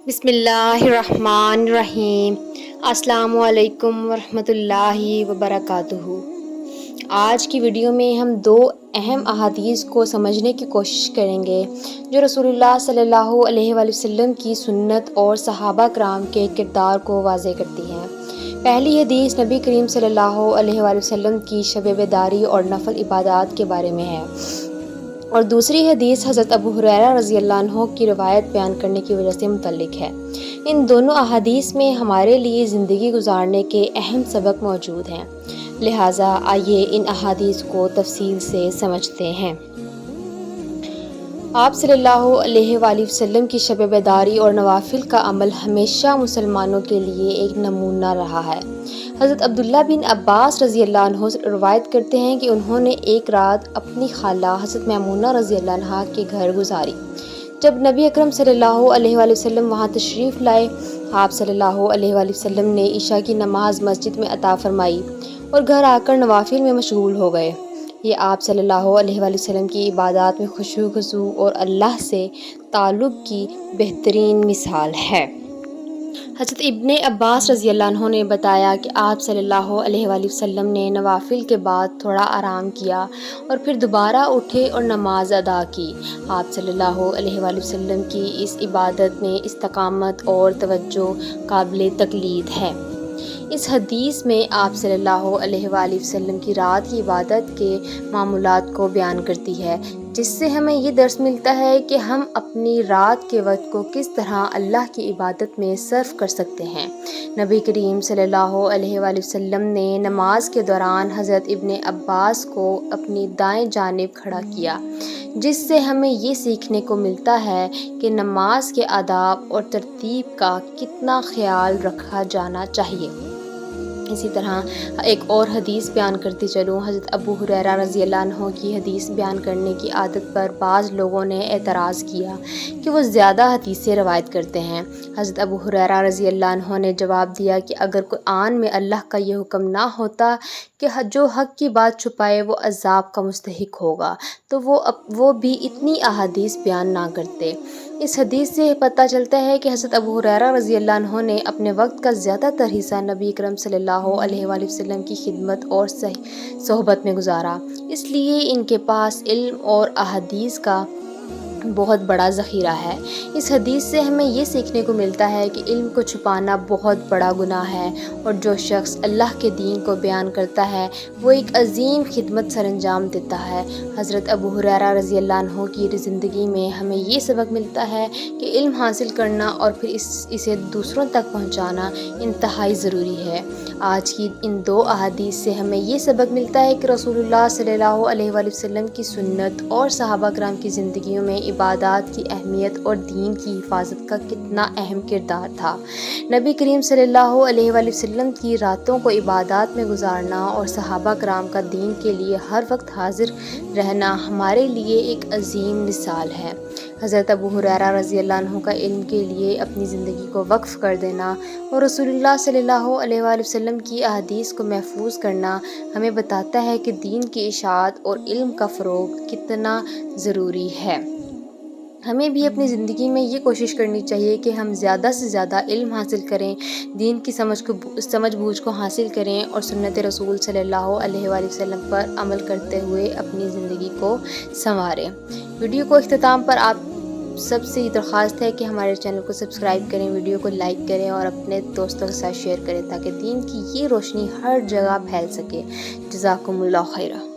بسم اللہ الرحمن الرحیم۔ السلام علیکم ورحمۃ اللہ وبرکاتہ۔ آج کی ویڈیو میں ہم دو اہم احادیث کو سمجھنے کی کوشش کریں گے جو رسول اللہ صلی اللہ علیہ وآلہ وسلم کی سنت اور صحابہ کرام کے کردار کو واضح کرتی ہیں۔ پہلی حدیث نبی کریم صلی اللہ علیہ وآلہ وسلم کی شب بیداری اور نفل عبادات کے بارے میں ہے، اور دوسری حدیث حضرت ابو ہریرہ رضی اللہ عنہ کی روایت بیان کرنے کی وجہ سے متعلق ہے۔ ان دونوں احادیث میں ہمارے لیے زندگی گزارنے کے اہم سبق موجود ہیں، لہٰذا آئیے ان احادیث کو تفصیل سے سمجھتے ہیں۔ آپ صلی اللہ علیہ وآلہ وسلم کی شب بیداری اور نوافل کا عمل ہمیشہ مسلمانوں کے لیے ایک نمونہ رہا ہے۔ حضرت عبداللہ بن عباس رضی اللہ عنہ روایت کرتے ہیں کہ انہوں نے ایک رات اپنی خالہ حضرت میمونہ رضی اللہ عنہا کے گھر گزاری۔ جب نبی اکرم صلی اللہ علیہ وآلہ وسلم وہاں تشریف لائے، آپ صلی اللہ علیہ وآلہ وسلم نے عشاء کی نماز مسجد میں عطا فرمائی اور گھر آ کر نوافل میں مشغول ہو گئے۔ یہ آپ صلی اللہ علیہ وآلہ وسلم کی عبادات میں خضوع اور اللہ سے تعلق کی بہترین مثال ہے۔ حضرت ابن عباس رضی اللہ عنہ نے بتایا کہ آپ صلی اللہ علیہ وآلہ وسلم نے نوافل کے بعد تھوڑا آرام کیا اور پھر دوبارہ اٹھے اور نماز ادا کی۔ آپ صلی اللہ علیہ وآلہ وسلم کی اس عبادت میں استقامت اور توجہ قابل تقلید ہے۔ اس حدیث میں آپ صلی اللہ علیہ وآلہ وسلم کی رات کی عبادت کے معمولات کو بیان کرتی ہے، جس سے ہمیں یہ درس ملتا ہے کہ ہم اپنی رات کے وقت کو کس طرح اللہ کی عبادت میں صرف کر سکتے ہیں۔ نبی کریم صلی اللہ علیہ وآلہ وسلم نے نماز کے دوران حضرت ابن عباس کو اپنی دائیں جانب کھڑا کیا، جس سے ہمیں یہ سیکھنے کو ملتا ہے کہ نماز کے آداب اور ترتیب کا کتنا خیال رکھا جانا چاہیے۔ اسی طرح ایک اور حدیث بیان کرتی چلوں۔ حضرت ابو ہریرہ رضی اللہ عنہ کی حدیث بیان کرنے کی عادت پر بعض لوگوں نے اعتراض کیا کہ وہ زیادہ حدیثیں روایت کرتے ہیں۔ حضرت ابو ہریرہ رضی اللہ عنہ نے جواب دیا کہ اگر قرآن میں اللہ کا یہ حکم نہ ہوتا کہ جو حق کی بات چھپائے وہ عذاب کا مستحق ہوگا تو وہ بھی اتنی احادیث بیان نہ کرتے۔ اس حدیث سے پتہ چلتا ہے کہ حضرت ابو ہریرہ رضی اللہ عنہ نے اپنے وقت کا زیادہ تر حصہ نبی اکرم صلی اللہ علیہ وآلہ وسلم کی خدمت اور صحبت میں گزارا، اس لیے ان کے پاس علم اور احادیث کا بہت بڑا ذخیرہ ہے۔ اس حدیث سے ہمیں یہ سیکھنے کو ملتا ہے کہ علم کو چھپانا بہت بڑا گناہ ہے، اور جو شخص اللہ کے دین کو بیان کرتا ہے وہ ایک عظیم خدمت سر انجام دیتا ہے۔ حضرت ابو ہریرہ رضی اللہ عنہ کی زندگی میں ہمیں یہ سبق ملتا ہے کہ علم حاصل کرنا اور پھر اسے دوسروں تک پہنچانا انتہائی ضروری ہے۔ آج کی ان دو احادیث سے ہمیں یہ سبق ملتا ہے کہ رسول اللہ صلی اللہ علیہ وآلہ وسلم کی سنت اور صحابہ کرام کی زندگیوں میں عبادات کی اہمیت اور دین کی حفاظت کا کتنا اہم کردار تھا۔ نبی کریم صلی اللہ علیہ وآلہ وسلم کی راتوں کو عبادات میں گزارنا اور صحابہ کرام کا دین کے لیے ہر وقت حاضر رہنا ہمارے لیے ایک عظیم مثال ہے۔ حضرت ابو ہریرہ رضی اللہ عنہ کا علم کے لیے اپنی زندگی کو وقف کر دینا اور رسول اللہ صلی اللہ علیہ وآلہ وسلم کی احادیث کو محفوظ کرنا ہمیں بتاتا ہے کہ دین کی اشاعت اور علم کا فروغ کتنا ضروری ہے۔ ہمیں بھی اپنی زندگی میں یہ کوشش کرنی چاہیے کہ ہم زیادہ سے زیادہ علم حاصل کریں، دین کی سمجھ بوجھ کو حاصل کریں اور سنت رسول صلی اللہ علیہ وآلہ وسلم پر عمل کرتے ہوئے اپنی زندگی کو سنواریں۔ ویڈیو کو اختتام پر آپ سب سے یہ درخواست ہے کہ ہمارے چینل کو سبسکرائب کریں، ویڈیو کو لائک کریں اور اپنے دوستوں کے ساتھ شیئر کریں تاکہ دین کی یہ روشنی ہر جگہ پھیل سکے۔ جزاکم اللہ خیرہ۔